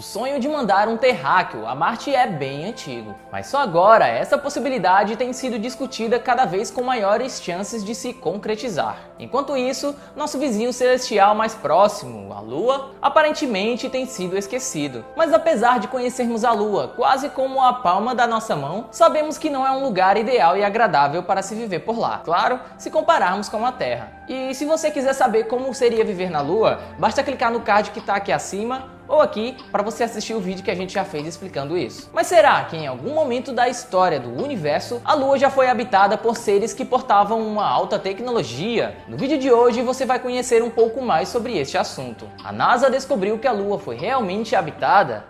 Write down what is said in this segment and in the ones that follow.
O sonho de mandar um terráqueo a Marte é bem antigo, mas só agora essa possibilidade tem sido discutida cada vez com maiores chances de se concretizar. Enquanto isso, nosso vizinho celestial mais próximo, a Lua, aparentemente tem sido esquecido. Mas apesar de conhecermos a Lua quase como a palma da nossa mão, sabemos que não é um lugar ideal e agradável para se viver por lá. Claro, se compararmos com a Terra. E se você quiser saber como seria viver na Lua, basta clicar no card que está aqui acima ou aqui para você assistir o vídeo que a gente já fez explicando isso. Mas será que em algum momento da história do universo a Lua já foi habitada por seres que portavam uma alta tecnologia? No vídeo de hoje você vai conhecer um pouco mais sobre este assunto. A NASA descobriu que a Lua foi realmente habitada?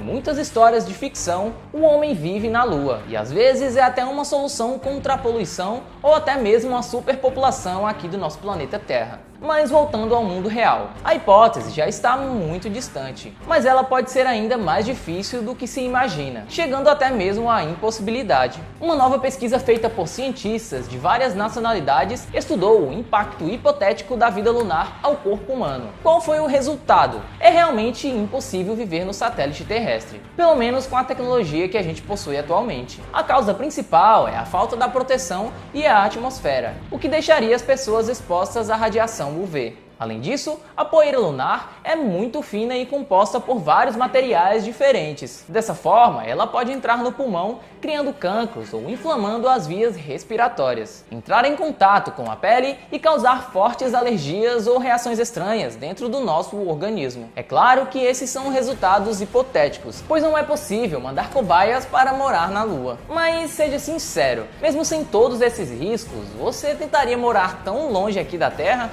Muitas histórias de ficção, o homem vive na Lua, e às vezes é até uma solução contra a poluição ou até mesmo uma superpopulação aqui do nosso planeta Terra. Mas voltando ao mundo real, a hipótese já está muito distante, mas ela pode ser ainda mais difícil do que se imagina, chegando até mesmo à impossibilidade. Uma nova pesquisa feita por cientistas de várias nacionalidades estudou o impacto hipotético da vida lunar ao corpo humano. Qual foi o resultado? É realmente impossível viver no satélite terrestre, pelo menos com a tecnologia que a gente possui atualmente. A causa principal é a falta da proteção e a atmosfera, o que deixaria as pessoas expostas à radiação UV. Além disso, a poeira lunar é muito fina e composta por vários materiais diferentes. Dessa forma, ela pode entrar no pulmão, criando cancros ou inflamando as vias respiratórias, entrar em contato com a pele e causar fortes alergias ou reações estranhas dentro do nosso organismo. É claro que esses são resultados hipotéticos, pois não é possível mandar cobaias para morar na Lua. Mas seja sincero, mesmo sem todos esses riscos, você tentaria morar tão longe aqui da Terra?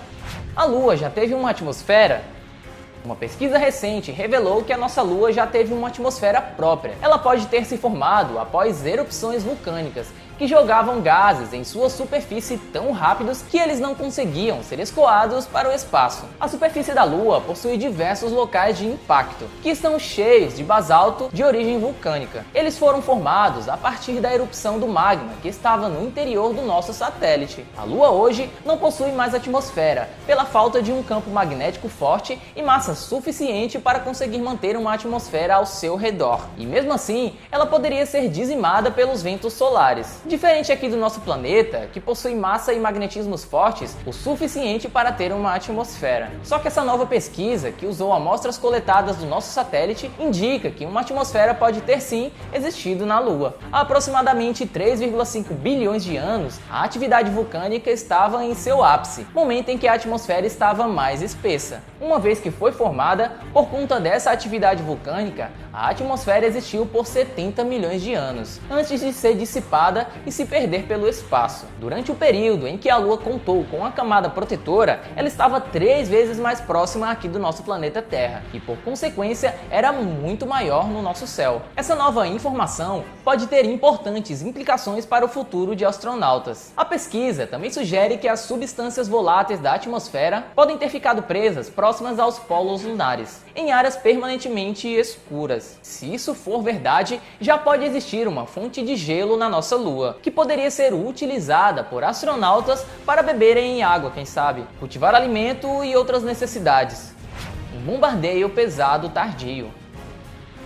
A Lua já teve uma atmosfera? Uma pesquisa recente revelou que a nossa Lua já teve uma atmosfera própria. Ela pode ter se formado após erupções vulcânicas que jogavam gases em sua superfície tão rápidos que eles não conseguiam ser escoados para o espaço. A superfície da Lua possui diversos locais de impacto, que estão cheios de basalto de origem vulcânica. Eles foram formados a partir da erupção do magma que estava no interior do nosso satélite. A Lua hoje não possui mais atmosfera, pela falta de um campo magnético forte e massa suficiente para conseguir manter uma atmosfera ao seu redor. E mesmo assim, ela poderia ser dizimada pelos ventos solares. Diferente aqui do nosso planeta, que possui massa e magnetismos fortes o suficiente para ter uma atmosfera. Só que essa nova pesquisa, que usou amostras coletadas do nosso satélite, indica que uma atmosfera pode ter sim existido na Lua. Há aproximadamente 3,5 bilhões de anos, a atividade vulcânica estava em seu ápice, momento em que a atmosfera estava mais espessa. Uma vez que foi formada, por conta dessa atividade vulcânica, a atmosfera existiu por 70 milhões de anos, antes de ser dissipada e se perder pelo espaço. Durante o período em que a Lua contou com a camada protetora, ela estava 3 vezes mais próxima aqui do nosso planeta Terra e, por consequência, era muito maior no nosso céu. Essa nova informação pode ter importantes implicações para o futuro de astronautas. A pesquisa também sugere que as substâncias voláteis da atmosfera podem ter ficado presas próximas aos polos lunares, em áreas permanentemente escuras. Se isso for verdade, já pode existir uma fonte de gelo na nossa Lua, que poderia ser utilizada por astronautas para beberem água, quem sabe, cultivar alimento e outras necessidades. Um bombardeio pesado tardio.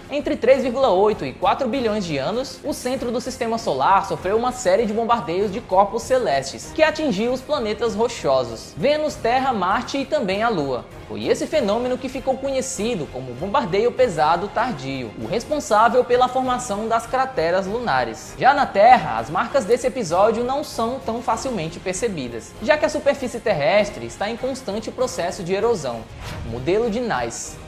Entre 3,8 e 4 bilhões de anos, o centro do Sistema Solar sofreu uma série de bombardeios de corpos celestes, que atingiu os planetas rochosos, Vênus, Terra, Marte e também a Lua. Foi esse fenômeno que ficou conhecido como bombardeio pesado tardio, o responsável pela formação das crateras lunares. Já na Terra, as marcas desse episódio não são tão facilmente percebidas, já que a superfície terrestre está em constante processo de erosão. O modelo de Nice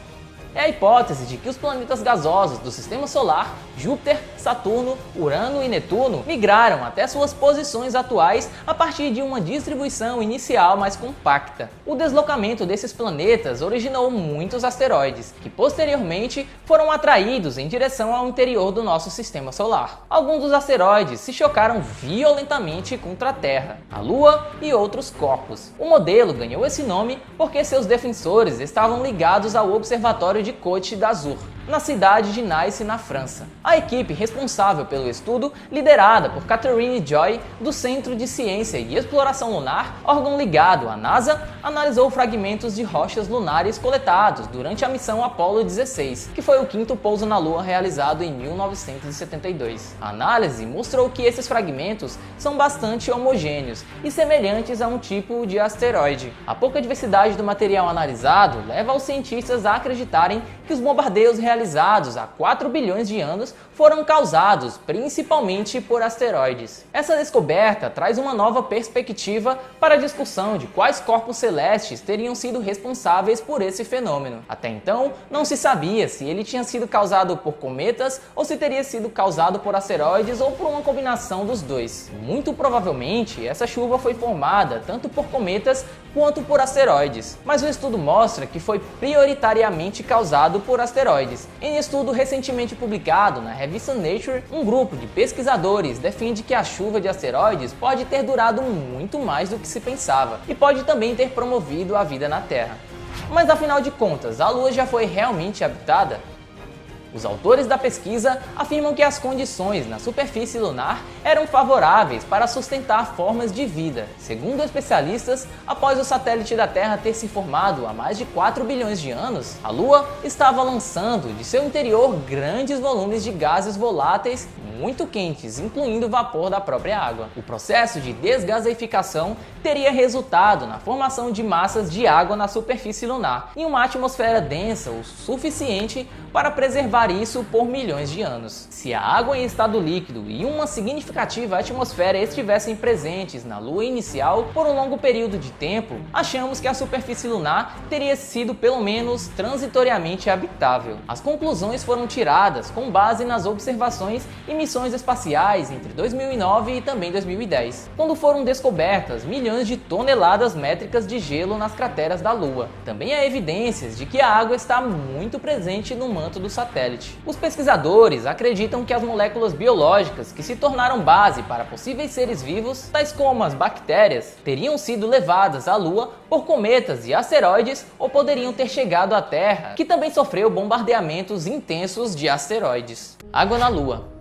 é a hipótese de que os planetas gasosos do Sistema Solar, Júpiter, Saturno, Urano e Netuno, migraram até suas posições atuais a partir de uma distribuição inicial mais compacta. O deslocamento desses planetas originou muitos asteroides, que posteriormente foram atraídos em direção ao interior do nosso Sistema Solar. Alguns dos asteroides se chocaram violentamente contra a Terra, a Lua e outros corpos. O modelo ganhou esse nome porque seus defensores estavam ligados ao Observatório de Côte d'Azur, na cidade de Nice, na França. A equipe responsável pelo estudo, liderada por Catherine Joy, do Centro de Ciência e Exploração Lunar, órgão ligado à NASA, analisou fragmentos de rochas lunares coletados durante a missão Apollo 16, que foi o quinto pouso na Lua realizado em 1972. A análise mostrou que esses fragmentos são bastante homogêneos e semelhantes a um tipo de asteroide. A pouca diversidade do material analisado leva os cientistas a acreditarem que os bombardeios realizados há 4 bilhões de anos foram causados principalmente por asteroides. Essa descoberta traz uma nova perspectiva para a discussão de quais corpos celestes teriam sido responsáveis por esse fenômeno. Até então, não se sabia se ele tinha sido causado por cometas ou se teria sido causado por asteroides ou por uma combinação dos dois. Muito provavelmente, essa chuva foi formada tanto por cometas quanto por asteroides, mas o estudo mostra que foi prioritariamente causado por asteroides. Em estudo recentemente publicado na revista Nature, um grupo de pesquisadores defende que a chuva de asteroides pode ter durado muito mais do que se pensava e pode também ter promovido a vida na Terra. Mas afinal de contas, a Lua já foi realmente habitada? Os autores da pesquisa afirmam que as condições na superfície lunar eram favoráveis para sustentar formas de vida. Segundo especialistas, após o satélite da Terra ter se formado há mais de 4 bilhões de anos, a Lua estava lançando de seu interior grandes volumes de gases voláteis muito quentes, incluindo vapor da própria água. O processo de desgaseificação teria resultado na formação de massas de água na superfície lunar e uma atmosfera densa o suficiente para preservar isso por milhões de anos. Se a água em estado líquido e uma significativa atmosfera estivessem presentes na Lua inicial por um longo período de tempo, achamos que a superfície lunar teria sido pelo menos transitoriamente habitável. As conclusões foram tiradas com base nas observações e missões espaciais entre 2009 e também 2010, quando foram descobertas milhões de toneladas métricas de gelo nas crateras da Lua. Também há evidências de que a água está muito presente no manto do satélite. Os pesquisadores acreditam que as moléculas biológicas que se tornaram base para possíveis seres vivos, tais como as bactérias, teriam sido levadas à Lua por cometas e asteroides ou poderiam ter chegado à Terra, que também sofreu bombardeamentos intensos de asteroides. Água na Lua.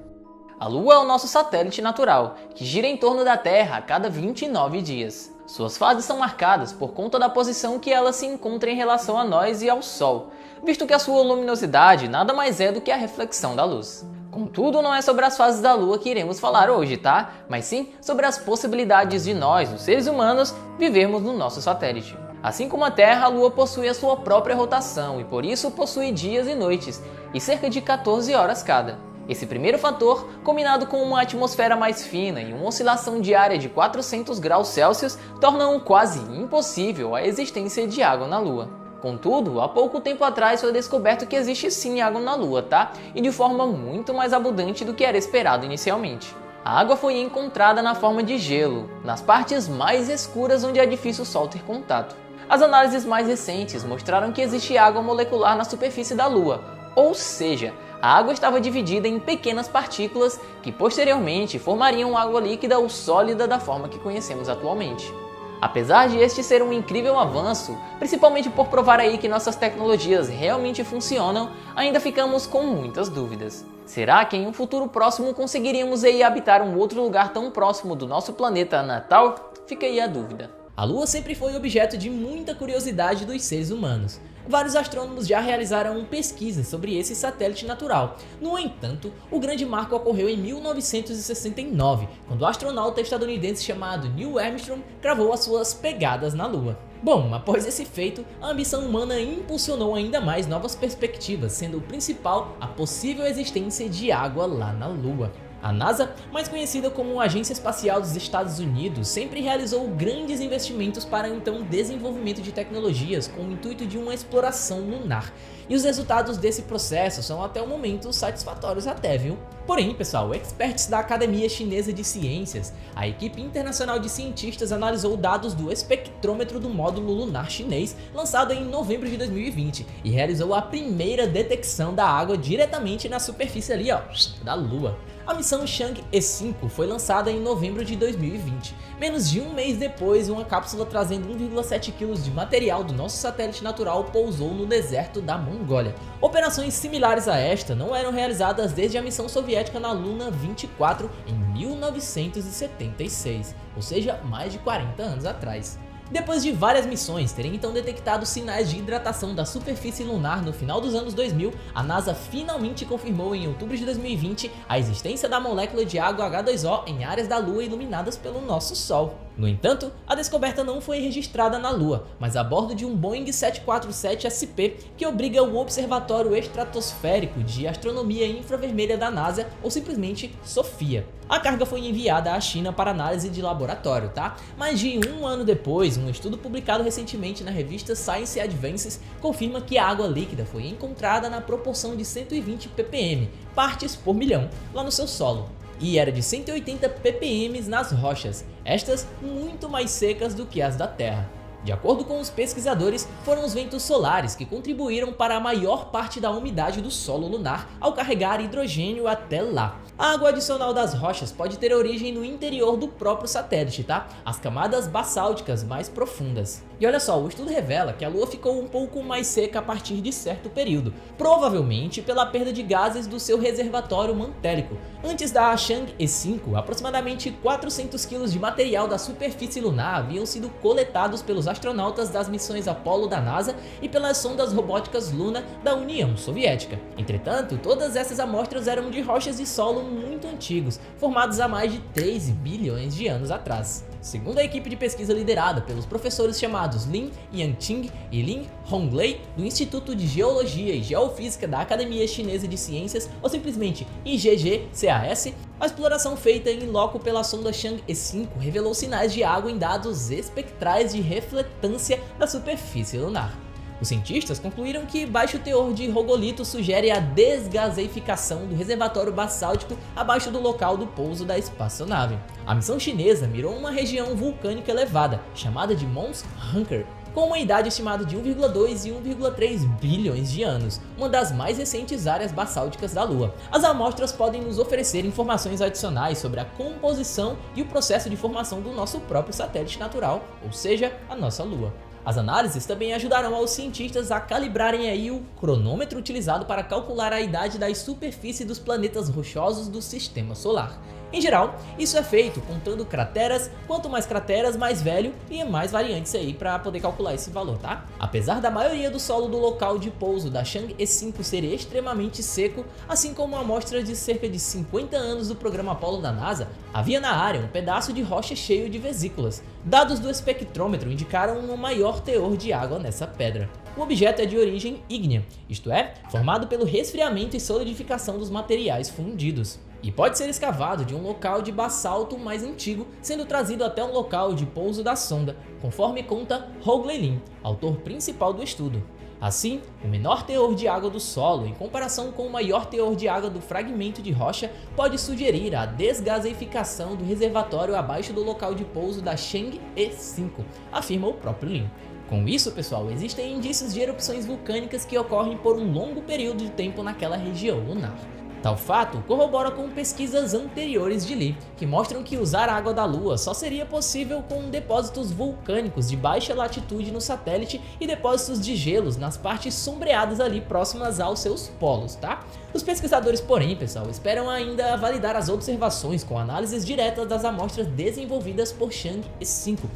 A Lua é o nosso satélite natural, que gira em torno da Terra a cada 29 dias. Suas fases são marcadas por conta da posição que ela se encontra em relação a nós e ao Sol, visto que a sua luminosidade nada mais é do que a reflexão da luz. Contudo, não é sobre as fases da Lua que iremos falar hoje, tá? Mas sim sobre as possibilidades de nós, os seres humanos, vivermos no nosso satélite. Assim como a Terra, a Lua possui a sua própria rotação e por isso possui dias e noites, e cerca de 14 horas cada. Esse primeiro fator, combinado com uma atmosfera mais fina e uma oscilação diária de 400 graus Celsius, tornam quase impossível a existência de água na Lua. Contudo, há pouco tempo atrás foi descoberto que existe sim água na Lua, tá? E de forma muito mais abundante do que era esperado inicialmente. A água foi encontrada na forma de gelo, nas partes mais escuras onde é difícil o Sol ter contato. As análises mais recentes mostraram que existe água molecular na superfície da Lua, ou seja, a água estava dividida em pequenas partículas que posteriormente formariam água líquida ou sólida da forma que conhecemos atualmente. Apesar de este ser um incrível avanço, principalmente por provar aí que nossas tecnologias realmente funcionam, ainda ficamos com muitas dúvidas. Será que em um futuro próximo conseguiríamos aí habitar um outro lugar tão próximo do nosso planeta natal? Fica aí a dúvida. A Lua sempre foi objeto de muita curiosidade dos seres humanos. Vários astrônomos já realizaram pesquisas sobre esse satélite natural. No entanto, o grande marco ocorreu em 1969, quando o astronauta estadunidense chamado Neil Armstrong cravou as suas pegadas na Lua. Bom, após esse feito, a ambição humana impulsionou ainda mais novas perspectivas, sendo o principal a possível existência de água lá na Lua. A NASA, mais conhecida como a Agência Espacial dos Estados Unidos, sempre realizou grandes investimentos para então o desenvolvimento de tecnologias com o intuito de uma exploração lunar. E os resultados desse processo são até o momento satisfatórios até, viu? Porém, pessoal, experts da Academia Chinesa de Ciências, a equipe internacional de cientistas analisou dados do espectrômetro do módulo lunar chinês, lançado em novembro de 2020, e realizou a primeira detecção da água diretamente na superfície ali, ó, da Lua. A missão Chang'e 5 foi lançada em novembro de 2020. Menos de um mês depois, uma cápsula trazendo 1,7 kg de material do nosso satélite natural pousou no deserto da Mongólia. Operações similares a esta não eram realizadas desde a missão soviética na Luna 24 em 1976, ou seja, mais de 40 anos atrás. Depois de várias missões terem então detectado sinais de hidratação da superfície lunar no final dos anos 2000, a NASA finalmente confirmou em outubro de 2020 a existência da molécula de água H2O em áreas da Lua iluminadas pelo nosso Sol. No entanto, a descoberta não foi registrada na Lua, mas a bordo de um Boeing 747 SP, que obriga o Observatório Estratosférico de Astronomia Infravermelha da NASA, ou simplesmente SOFIA. A carga foi enviada à China para análise de laboratório, tá? Mais de um ano depois, um estudo publicado recentemente na revista Science Advances confirma que a água líquida foi encontrada na proporção de 120 ppm, partes por milhão, lá no seu solo. E era de 180 ppm nas rochas, estas muito mais secas do que as da Terra. De acordo com os pesquisadores, foram os ventos solares que contribuíram para a maior parte da umidade do solo lunar ao carregar hidrogênio até lá. A água adicional das rochas pode ter origem no interior do próprio satélite, tá? As camadas basálticas mais profundas. E olha só, o estudo revela que a Lua ficou um pouco mais seca a partir de certo período, provavelmente pela perda de gases do seu reservatório mantélico. Antes da Chang'e 5, aproximadamente 400 kg de material da superfície lunar haviam sido coletados pelos astronautas das missões Apollo da NASA e pelas sondas robóticas Luna da União Soviética. Entretanto, todas essas amostras eram de rochas de solo muito antigos, formados há mais de 3 bilhões de anos atrás. Segundo a equipe de pesquisa liderada pelos professores chamados Lin Yangqing e Lin Honglei, do Instituto de Geologia e Geofísica da Academia Chinesa de Ciências, ou simplesmente IGGCAS, a exploração feita em loco pela sonda Chang'e 5 revelou sinais de água em dados espectrais de refletância da superfície lunar. Os cientistas concluíram que baixo teor de regolito sugere a desgaseificação do reservatório basáltico abaixo do local do pouso da espaçonave. A missão chinesa mirou uma região vulcânica elevada, chamada de Mons Hunker, com uma idade estimada de 1,2 e 1,3 bilhões de anos, uma das mais recentes áreas basálticas da Lua. As amostras podem nos oferecer informações adicionais sobre a composição e o processo de formação do nosso próprio satélite natural, ou seja, a nossa Lua. As análises também ajudarão aos cientistas a calibrarem aí o cronômetro utilizado para calcular a idade da superfície dos planetas rochosos do Sistema Solar. Em geral, isso é feito contando crateras, quanto mais crateras, mais velho e mais variantes aí para poder calcular esse valor, tá? Apesar da maioria do solo do local de pouso da Chang'e 5 ser extremamente seco, assim como amostras de cerca de 50 anos do programa Apollo da NASA, havia na área um pedaço de rocha cheio de vesículas. Dados do espectrômetro indicaram um maior teor de água nessa pedra. O objeto é de origem ígnea, isto é, formado pelo resfriamento e solidificação dos materiais fundidos. E pode ser escavado de um local de basalto mais antigo, sendo trazido até um local de pouso da sonda, conforme conta Honglei Lin, autor principal do estudo. Assim, o menor teor de água do solo, em comparação com o maior teor de água do fragmento de rocha, pode sugerir a desgaseificação do reservatório abaixo do local de pouso da Chang'e 5, afirma o próprio Lin. Com isso, pessoal, existem indícios de erupções vulcânicas que ocorrem por um longo período de tempo naquela região lunar. Tal fato corrobora com pesquisas anteriores de Lee, que mostram que usar a água da Lua só seria possível com depósitos vulcânicos de baixa latitude no satélite e depósitos de gelos nas partes sombreadas ali próximas aos seus polos, tá? Os pesquisadores, porém, pessoal, esperam ainda validar as observações com análises diretas das amostras desenvolvidas por Chang'e 5.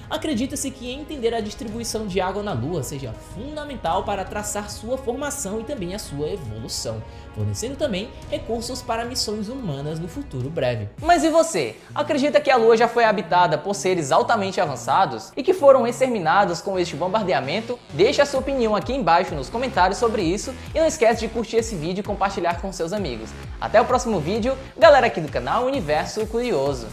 Acredita-se que entender a distribuição de água na Lua seja fundamental para traçar sua formação e também a sua evolução, fornecendo também recursos para missões humanas no futuro breve. Mas e você? Acredita que a Lua já foi habitada por seres altamente avançados e que foram exterminados com este bombardeamento? Deixe a sua opinião aqui embaixo nos comentários sobre isso e não esquece de curtir esse vídeo e compartilhar com seus amigos. Até o próximo vídeo, galera aqui do canal Universo Curioso.